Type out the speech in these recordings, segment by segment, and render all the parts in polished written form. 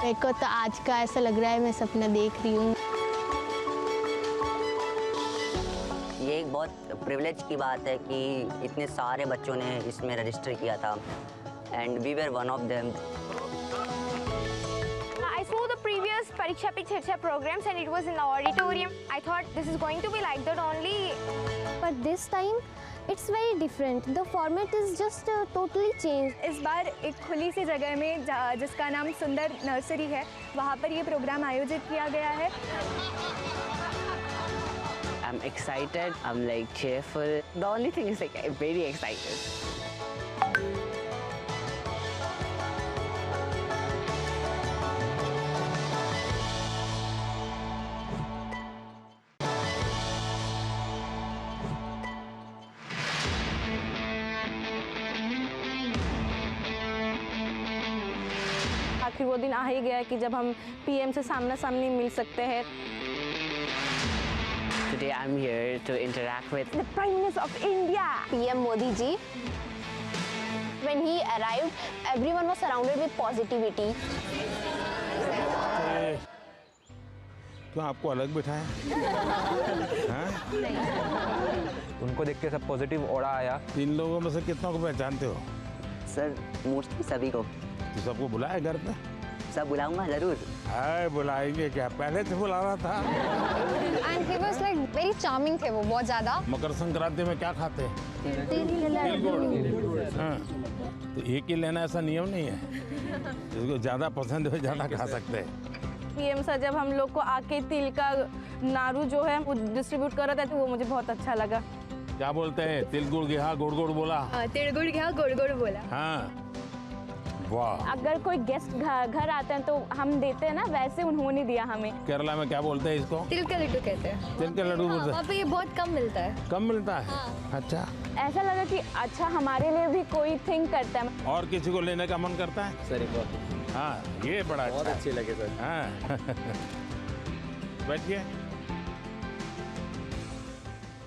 मेरे को तो आज का ऐसा लग रहा है मैं सपना देख रही हूँ। ये एक बहुत प्रिविलेज की बात है कि इतने सारे बच्चों ने इसमें रजिस्टर किया था and we were one of them. I saw the previous Pariksha Pe Charcha programs and it was in the auditorium. I thought this is going to be like that only. But this time it's very different. The format is just totally changed. इस बार एक खुली सी जगह में जिसका नाम सुंदर nursery है, वहाँ पर ये प्रोग्राम आयोजित किया गया है। I'm excited. I'm like cheerful. The only thing is like I'm very excited. आखिर वो दिन आ ही गया कि जब हम पीएम से सामना सामनी मिल सकते हैं। Today I'm here to interact with The Prime Minister of India. PM Modi ji. When he arrived, everyone was surrounded with positivity. क्यों आपको अलग बिठाया? उनको देख के सब पॉजिटिव ऑरा आया। 3 लोगों में से कितनों को पहचानते हो? सर मोस्टली सभी को। तो सबको बुलाया घर पे? सब बुलाऊंगा जरूर। हाय बुलाएंगे क्या, पहले से बुलाना था। And he was like very charming थे वो बहुत ज़्यादा। मकर संक्रांति में क्या खाते हैं? तिल गुड़। हाँ, तो एक ही लेना ऐसा नियम नहीं है, जिसको ज़्यादा पसंद हो ज़्यादा खा सकते हैं। पीएम सर जब हम लोग को आके तिल का नारू जो है वो डिस्ट्रीब्यूट कर रहे थे तो वो मुझे बहुत अच्छा लगा। क्या बोलते हैं? तिल गुड़ गया गुड़ गुड़ बोला। तिल गुड़ गया गुड़ गुड़ बोला। हाँ वाह। अगर कोई गेस्ट घर आते हैं तो हम देते हैं ना, वैसे उन्होंने दिया हमें। केरला में क्या बोलते हैं इसको? तिल का लड्डू कहते हैं। तिल के लड्डू बोलते हैं। वहाँ पे ये बहुत कम मिलता है। कम मिलता है? अच्छा। ऐसा लगा कि अच्छा हमारे लिए भी कोई थिंक करता है। और किसी को लेने का मन करता है? सर बहुत हाँ ये बड़ा बहुत अच्छा अच्छे लगे सर। हाँ बैठिए।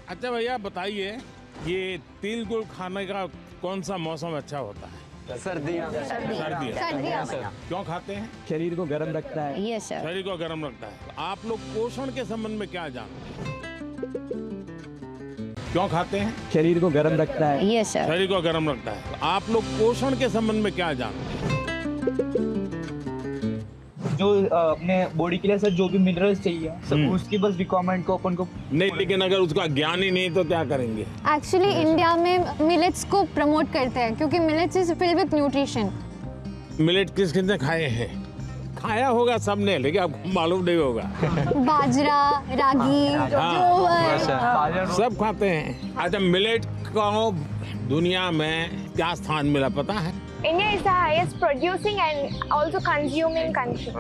अच्छा भैया बताइए, ये तिल गुड़ खाने का कौन सा मौसम अच्छा होता है? सर्दियाँ। सर्दियाँ। क्यों खाते हैं? शरीर को गर्म रखता है। Yes sir. शरीर को गर्म रखता है। तो आप लोग पोषण के संबंध में क्या जानते हैं? क्यों खाते हैं? शरीर को गर्म रखता है। Yes sir. शरीर को गर्म रखता है। तो आप लोग पोषण के संबंध में क्या जानते हैं? जो अपने बॉडी के लिए सर जो भी मिनरल्स चाहिए सब उसकी बस रिक्वायरमेंट को अपन को नहीं, लेकिन अगर उसका ज्ञान ही नहीं तो क्या करेंगे? Actually इंडिया में मिलेट्स को प्रमोट करते हैं क्योंकि millets is filled with nutrition. Millet किस किसने खाए हैं? खाया होगा सबने, लेकिन आपको मालूम नहीं होगा। बाजरा, रागी, जोवर, सब खाते हैं। अच्छा मिलेट को दुनिया में क्या स्थान मिला पता है? India is the highest producing and also consuming country.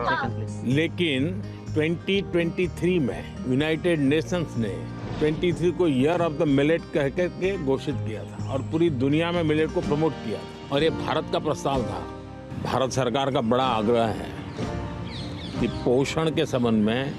लेकिन 2023 में यूनाइटेड नेशंस ने 23 को ईयर ऑफ द मिलेट कह के घोषित किया था और पूरी दुनिया में मिलेट को प्रमोट किया और ये भारत का प्रस्ताव था। भारत सरकार का बड़ा आग्रह है कि पोषण के संबंध में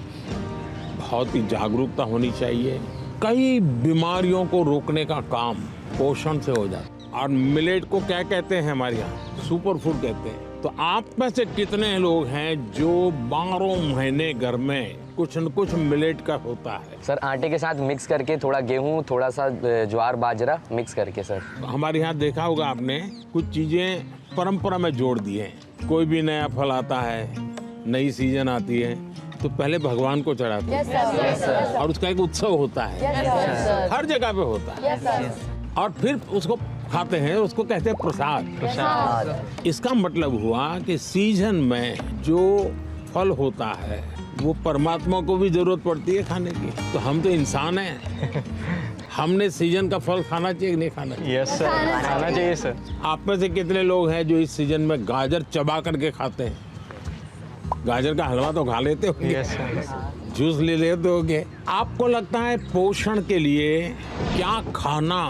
बहुत ही जागरूकता होनी चाहिए। कई बीमारियों को रोकने का काम पोषण से हो जाता है। और मिलेट को क्या कहते हैं हमारे यहाँ? सुपर फूड कहते हैं। तो आप में से कितने लोग हैं जो 12 महीने घर में कुछ न कुछ मिलेट का होता है? सर आटे के साथ मिक्स करके थोड़ा गेहूँ थोड़ा सा ज्वार बाजरा मिक्स करके सर। हमारे यहाँ देखा होगा आपने, कुछ चीजें परंपरा में जोड़ दी हैं। कोई भी नया फल आता है, नई सीजन आती है तो पहले भगवान को चढ़ाते हैं और उसका एक उत्सव होता है। हर जगह पे होता है और फिर उसको खाते हैं, उसको कहते हैं प्रसाद। इसका मतलब हुआ कि सीजन में जो फल होता है वो परमात्मा को भी जरूरत पड़ती है खाने की। तो हम तो इंसान हैं, हमने सीजन का फल खाना चाहिए कि नहीं खाना चाहिए? यस सर, खाना चाहिए सर। आप में से कितने लोग हैं जो इस सीजन में गाजर चबा करके खाते हैं? गाजर का हलवा तो खा लेते होंगे। Yes sir. जूस ले लेते होंगे। आपको लगता है पोषण के लिए क्या खाना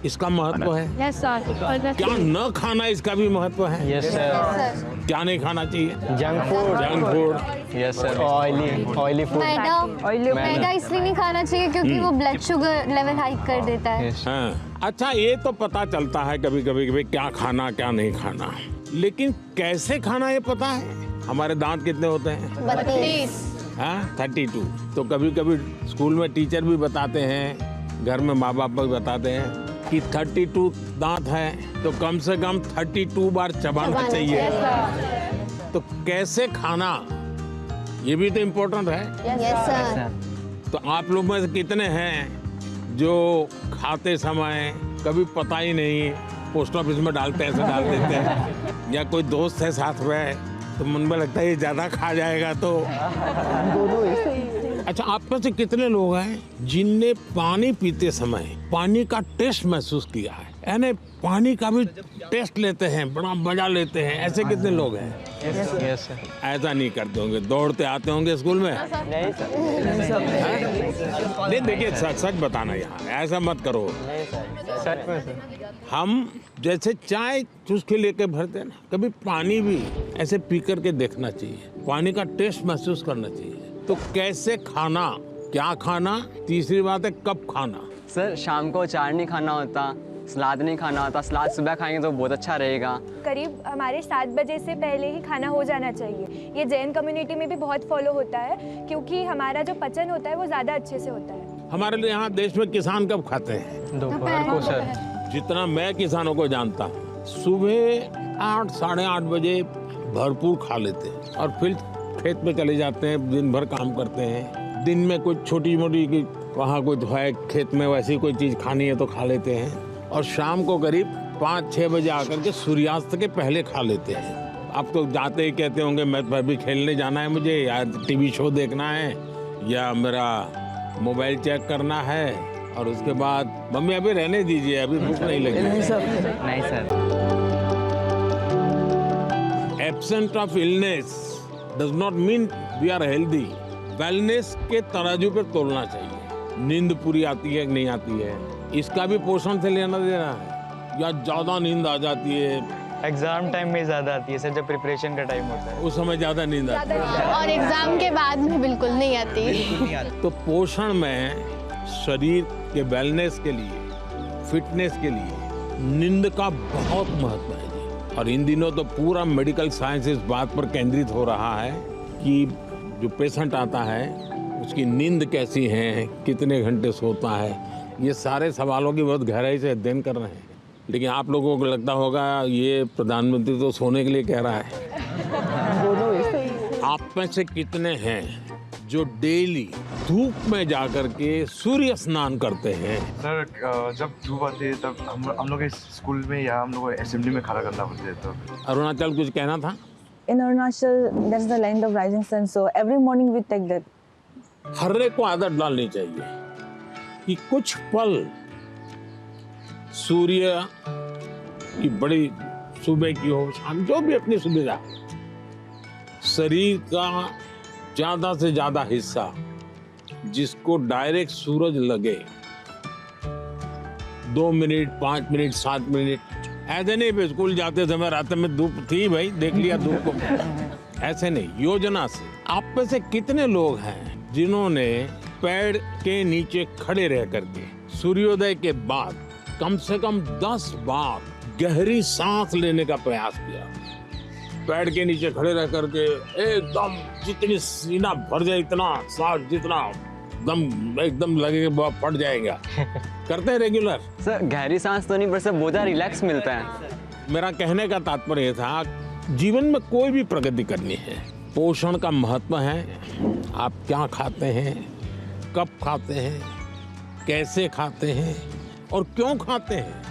इसका महत्व है। Yes sir. क्या न खाना इसका भी महत्व है। Yes sir. क्या नहीं खाना चाहिए। Junk food. Yes sir. Oily food. मैदा इसलिए नहीं खाना चाहिए क्योंकि वो ब्लड शुगर लेवल हाइक कर देता है। हाँ, अच्छा ये तो पता चलता है कभी कभी क्या खाना क्या नहीं खाना, लेकिन कैसे खाना ये पता है। हमारे दांत कितने होते हैं। 32। हाँ 32। तो कभी कभी स्कूल में टीचर भी बताते हैं, घर में माँ बाप भी बताते हैं कि 32 दांत है तो कम से कम 32 बार चबाना चाहिए। तो कैसे खाना ये भी तो इम्पोर्टेंट है। Yes sir. तो आप लोग में से कितने हैं जो खाते समय कभी पता ही नहीं, पोस्ट ऑफिस में डालते ऐसे डाल देते हैं, या कोई दोस्त है साथ में तो मन में लगता है ये ज्यादा खा जाएगा तो। अच्छा, आप में से कितने लोग हैं जिनने पानी पीते समय पानी का टेस्ट महसूस किया है, यानी पानी का भी टेस्ट लेते हैं, बड़ा मजा लेते हैं, ऐसे कितने लोग हैं। Yes sir. ऐसा नहीं करते होंगे, दौड़ते आते होंगे स्कूल में। नहीं सर। नहीं देखिए, सच बताना यहाँ, ऐसा मत करो। सच में सर। हम जैसे चाय चुस्की लेके भरते हैं ना, कभी पानी भी ऐसे पी करके देखना चाहिए, पानी का टेस्ट महसूस करना चाहिए। तो कैसे खाना, क्या खाना, तीसरी बात है कब खाना। सर शाम को अचार नहीं खाना होता, सलाद नहीं खाना होता, सलाद सुबह खाएंगे तो बहुत अच्छा रहेगा। करीब हमारे 7 बजे से पहले ही खाना हो जाना चाहिए। ये जैन कम्युनिटी में भी बहुत फॉलो होता है क्योंकि हमारा जो पचन होता है वो ज़्यादा अच्छे से होता है। हमारे लिए यहाँ देश में किसान कब खाते हैं। दोपहर को सर। जितना मैं किसानों को जानता हूँ, सुबह 8 साढ़े 8 बजे भरपूर खा लेते हैं और फिर खेत में चले जाते हैं, दिन भर काम करते हैं। दिन में कुछ छोटी मोटी वहाँ कुछ है खेत में वैसी कोई चीज़ खानी है तो खा लेते हैं, और शाम को करीब 5-6 बजे आकर के सूर्यास्त के पहले खा लेते हैं। आप तो जाते ही कहते होंगे मैं तो अभी खेलने जाना है मुझे, या टीवी शो देखना है, या मेरा मोबाइल चेक करना है, और उसके बाद मम्मी अभी रहने दीजिए, अभी भूख नहीं लगी। नहीं sir. Absent of illness does not mean we are healthy. Wellness के तराजू पे तोलना चाहिए। नींद पूरी आती है कि नहीं आती है, इसका भी पोषण से लेना देना है, या ज्यादा नींद आ जाती है। एग्जाम टाइम में ज़्यादा आती है सर, जब प्रिपरेशन का टाइम होता है उस समय ज्यादा नींद आती है, और एग्जाम के बाद में बिल्कुल नहीं आती। तो पोषण में शरीर के वेलनेस के लिए, फिटनेस के लिए नींद का बहुत महत्व है जी। और इन दिनों तो पूरा मेडिकल साइंस इस बात पर केंद्रित हो रहा है कि जो पेशेंट आता है उसकी नींद कैसी है, कितने घंटे सोता है, ये सारे सवालों की बहुत गहराई से अध्ययन कर रहे हैं। लेकिन आप लोगों को लगता होगा ये प्रधानमंत्री तो सोने के लिए कह रहा है। आप में से कितने हैं जो डेली धूप में जाकर के सूर्य स्नान करते हैं। सर जब धूप आती है तब हम लोग स्कूल में या हम लोग असेंबली में खड़ा करना पड़ता है। तो अरुणाचल कुछ कहना था। In Arunachal, that's the land of rising sun. So every morning we take that. हर एक को आदत डालनी चाहिए कि कुछ पल सूर्य की बड़ी सुबह की हो, शाम, जो भी अपनी सुविधा, शरीर का ज्यादा से ज्यादा हिस्सा जिसको डायरेक्ट सूरज लगे, 2 मिनट 5 मिनट 7 मिनट, ऐसे नहीं स्कूल जाते समय रात में धूप थी भाई देख लिया धूप को, ऐसे नहीं, योजना से। आप में से कितने लोग हैं जिन्होंने पेड़ के नीचे खड़े रह करके सूर्योदय के बाद कम से कम 10 बार गहरी सांस लेने का प्रयास किया। पेड़ के नीचे खड़े रह करके एकदम जितनी सीना भर जाए इतना सांस, जितना दम एकदम लगेगा फट जाएगा। करते हैं रेगुलर। सर गहरी सांस तो नहीं, पर सर बहुत रिलैक्स मिलता है। मेरा कहने का तात्पर्य था, जीवन में कोई भी प्रगति करनी है, पोषण का महत्व है। आप क्या खाते हैं, कब खाते हैं, कैसे खाते हैं और क्यों खाते हैं।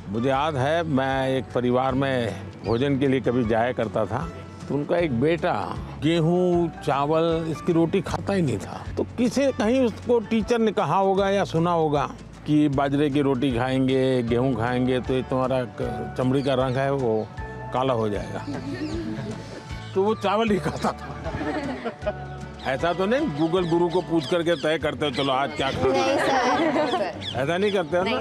मुझे याद है मैं एक परिवार में भोजन के लिए कभी जाया करता था, तो उनका एक बेटा गेहूं चावल इसकी रोटी खाता ही नहीं था। तो किसी कहीं उसको टीचर ने कहा होगा या सुना होगा कि बाजरे की रोटी खाएंगे, गेहूं खाएंगे तो ये तुम्हारा चमड़ी का रंग है वो काला हो जाएगा। तो वो चावल ही खाता था। ऐसा तो नहीं गूगल गुरु को पूछ करके तय करते हो चलो आज क्या खाना है? ऐसा नहीं करते हो ना?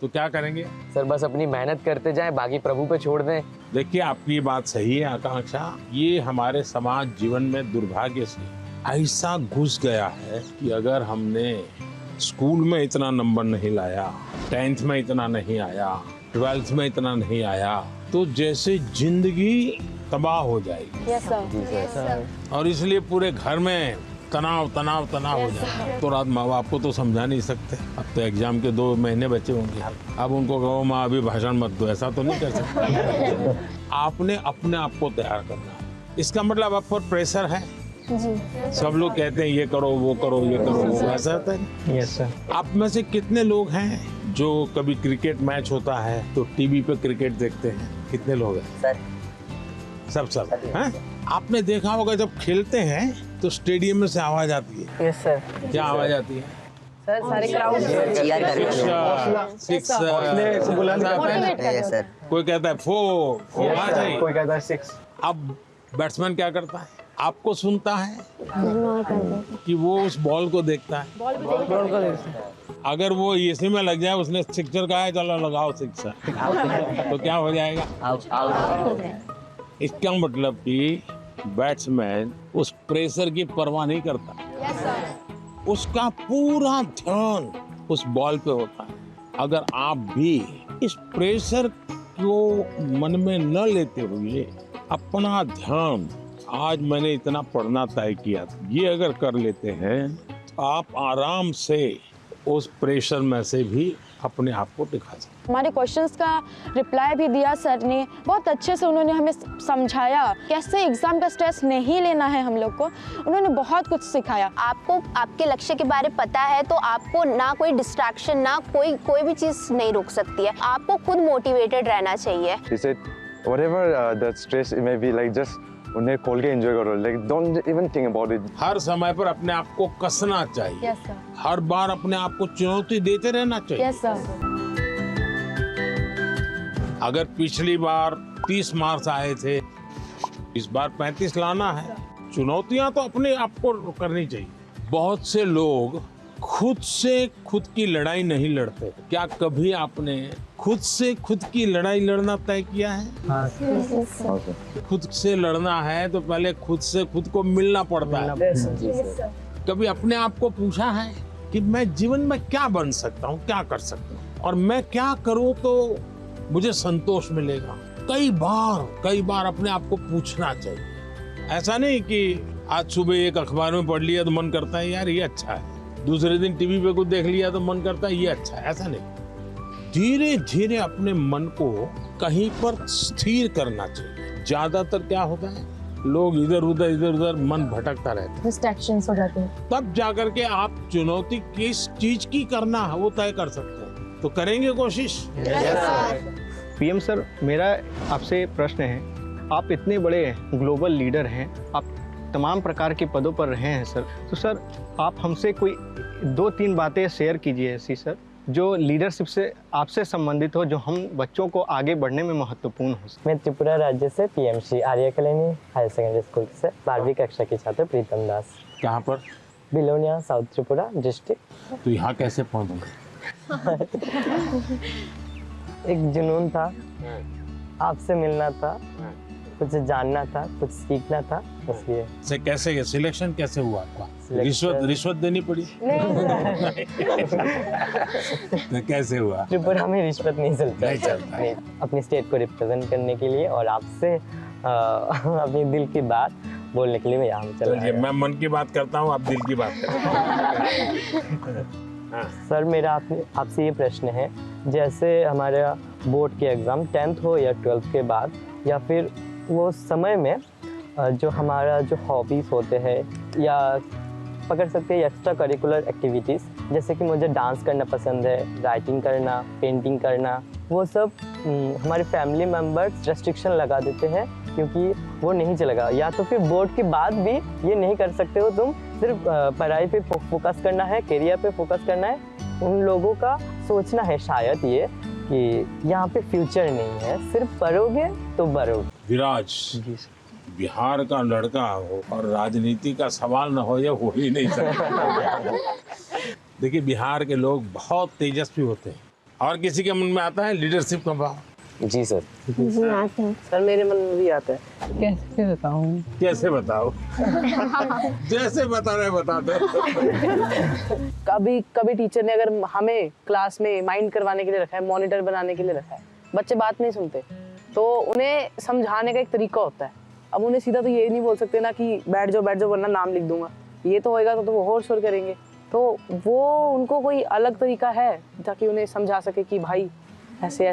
तो क्या करेंगे? सर बस अपनी मेहनत करते जाएं, बाकी प्रभु पे छोड़ दें। देखिए आपकी बात सही है आकांक्षा, ये हमारे समाज जीवन में दुर्भाग्य से ऐसा घुस गया है कि अगर हमने स्कूल में इतना नंबर नहीं लाया, 10th में इतना नहीं आया, 12th में इतना नहीं आया, तो जैसे जिंदगी तबाह हो जाएगी। Yes sir. और इसलिए पूरे घर में तनाव तनाव तनाव हो जाता है। तो रात माँ बाप को तो समझा नहीं सकते, अब तो एग्जाम के 2 महीने बचे होंगे, अब उनको कहो माँ अभी भाषण मत दो, ऐसा तो नहीं कर सकते। आपने अपने आप को तैयार करना है। इसका मतलब आप पर प्रेशर है जी। सब लोग कहते हैं ये करो वो करो ये करो वो, ऐसा होता है। Yes sir. आप में से कितने लोग हैं जो कभी क्रिकेट मैच होता है तो टीवी पे क्रिकेट देखते हैं? कितने लोग हैं? सब हैं? आपने देखा होगा जब खेलते हैं तो स्टेडियम में से आवाज आती है। Yes sir. क्या आवाज आती है? सर सारे क्राउड कोई कहता है 4 कोई कहता है 6। अब बैट्समैन क्या करता है? आपको सुनता है कि वो उस बॉल को देखता है? अगर वो इसी में लग जाए, उसने सिक्सर कहा है चलो लगाओ सिक्सर, तो क्या हो जाएगा? इसका मतलब कि बैट्समैन उस प्रेशर की परवाह नहीं करता, उसका पूरा ध्यान उस बॉल पे होता है। अगर आप भी इस प्रेशर को मन में न लेते हुए अपना ध्यान, आज मैंने इतना पढ़ना तय किया, ये अगर कर लेते हैं तो आप आराम से उस प्रेशर में से भी अपने आप को दिखा सकते। हमारे क्वेश्चंस का रिप्लाई भी दिया सर ने, बहुत अच्छे से उन्होंने हमें समझाया कैसे एग्जाम का स्ट्रेस नहीं लेना है हम लोग को। उन्होंने बहुत कुछ सिखाया। आपको आपके लक्ष्य के बारे में पता है तो आपको ना कोई डिस्ट्रैक्शन, ना कोई भी चीज नहीं रोक सकती है। आपको खुद मोटिवेटेड रहना चाहिए। Whatever the stress it may be, like just उन्हें खोल के एंजॉय करो, like don't even think about it। हर समय पर अपने आप को कसना चाहिए। Yes sir. हर बार अपने आप को चुनौती देते रहना चाहिए। Yes sir. अगर पिछली बार 30 मार्क्स आए थे, इस बार 35 लाना है। चुनौतियां तो अपने आप को करनी चाहिए। बहुत से लोग खुद से खुद की लड़ाई नहीं लड़ते। क्या कभी आपने खुद से खुद की लड़ाई लड़ना तय किया है? खुद से लड़ना है तो पहले खुद से खुद को मिलना पड़ता है। कभी अपने आप को पूछा है कि मैं जीवन में क्या बन सकता हूँ, क्या कर सकता हूँ, और मैं क्या करूँ तो मुझे संतोष मिलेगा? कई बार अपने आप को पूछना चाहिए। ऐसा नहीं कि आज सुबह एक अखबार में पढ़ लिया तो मन करता है यार ये अच्छा है, दूसरे दिन टीवी पे कुछ देख लिया तो मन करता है ये अच्छा है। ऐसा नहीं, धीरे धीरे अपने मन को कहीं पर स्थिर करना चाहिए। ज्यादातर क्या होता है, लोग इधर उधर मन भटकता रहता है, डिस्ट्रैक्शंस हो जाते हैं। तब जाकर के आप चुनौती किस चीज की करना है वो तय कर सकते हैं। तो करेंगे कोशिश। पीएम सर, मेरा आपसे प्रश्न है, आप इतने बड़े ग्लोबल लीडर हैं, आप तमाम प्रकार के पदों पर रहे हैं सर, तो सर आप हमसे कोई 2-3 बातें शेयर कीजिए ऐसी सर, जो लीडरशिप से आपसे संबंधित हो, जो हम बच्चों को आगे बढ़ने में महत्वपूर्ण हो। मैं त्रिपुरा राज्य से पीएमसी आर्य कल्याणी हायर सेकेंडरी स्कूल से 12वीं कक्षा की छात्र प्रीतम दास। कहाँ पर? Belonia, south Tripura district. तो यहाँ कैसे पहुँचूंगा? एक जुनून था, आपसे मिलना था, कुछ जानना था, कुछ सीखना था, इसलिए। से कैसे सिलेक्शन कैसे हुआ आपका? रिश्वत देनी पड़ी? तो कैसे हुआ? त्रिपुरा में रिश्वत नहीं चलता। नहीं। अपनी स्टेट को रिप्रेजेंट करने के लिए और आपसे अपनी दिल की बात बोलने के लिए मैं यहाँ चला आया। मैं मन की बात करता हूँ, आप दिल की बात करते हैं। सर मेरा आपसे ये प्रश्न है, जैसे हमारा बोर्ड के एग्ज़ाम 10th हो या 12th के बाद, या फिर वो समय में जो हमारा जो हॉबीज़ होते हैं या पकड़ सकते हैं एक्स्ट्रा करिकुलर एक्टिविटीज़, जैसे कि मुझे डांस करना पसंद है, राइटिंग करना, पेंटिंग करना, वो सब हमारे फैमिली मेम्बर्स रेस्ट्रिक्शन लगा देते हैं क्योंकि वो नहीं चलेगा, या तो फिर बोर्ड के बाद भी ये नहीं कर सकते हो, तुम सिर्फ पढ़ाई पे फोकस करना है, करियर पे फोकस करना है। उन लोगों का सोचना है शायद ये कि यहाँ पे फ्यूचर नहीं है, सिर्फ पढ़ोगे तो बढ़ोगे। विराज जी सर। बिहार का लड़का हो और राजनीति का सवाल न हो, ये हो ही नहीं सकता। देखिए, बिहार के लोग बहुत तेजस्वी होते हैं। और किसी के मन में आता है लीडरशिप का भाव? जी सर। जी आते हैं सर, मेरे मन में भी आता है। कैसे बताऊँ? कैसे बताओ? जैसे बता रहे बता दो। कभी कभी टीचर ने अगर हमें क्लास में माइंड करवाने के लिए रखा है, मॉनिटर बनाने के लिए रखा है, बच्चे बात नहीं सुनते, तो उन्हें समझाने का एक तरीका होता है। अब उन्हें सीधा तो ये नहीं बोल सकते ना कि बैठ जाओ वरना नाम लिख दूंगा, ये तो होएगा तो वो और शोर करेंगे। तो वो उनको कोई अलग तरीका है ताकि उन्हें समझा सके कि भाई ऐसे।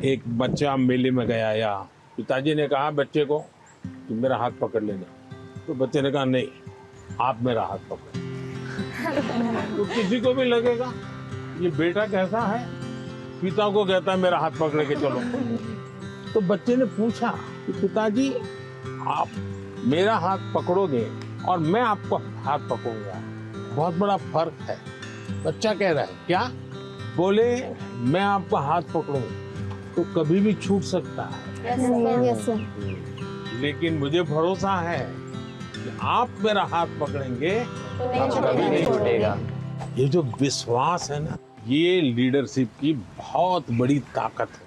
एक बच्चा मेले में गया या पिताजी ने कहा बच्चे को कि मेरा हाथ पकड़ लेना, तो बच्चे ने कहा नहीं, आप मेरा हाथ पकड़। तो किसी को भी लगेगा ये बेटा कैसा है, पिता को कहता है मेरा हाथ पकड़ के चलो। तो बच्चे ने पूछा कि पिताजी आप मेरा हाथ पकड़ोगे और मैं आपको हाथ पकड़ूंगा, बहुत बड़ा फर्क है। बच्चा कह रहा है क्या? बोले मैं आपका हाथ पकड़ूंगा तो कभी भी छूट सकता है। Yes sir. लेकिन मुझे भरोसा है कि आप मेरा हाथ पकड़ेंगे तो कभी नहीं छूटेगा। ये जो विश्वास है ना, ये लीडरशिप की बहुत बड़ी ताकत है।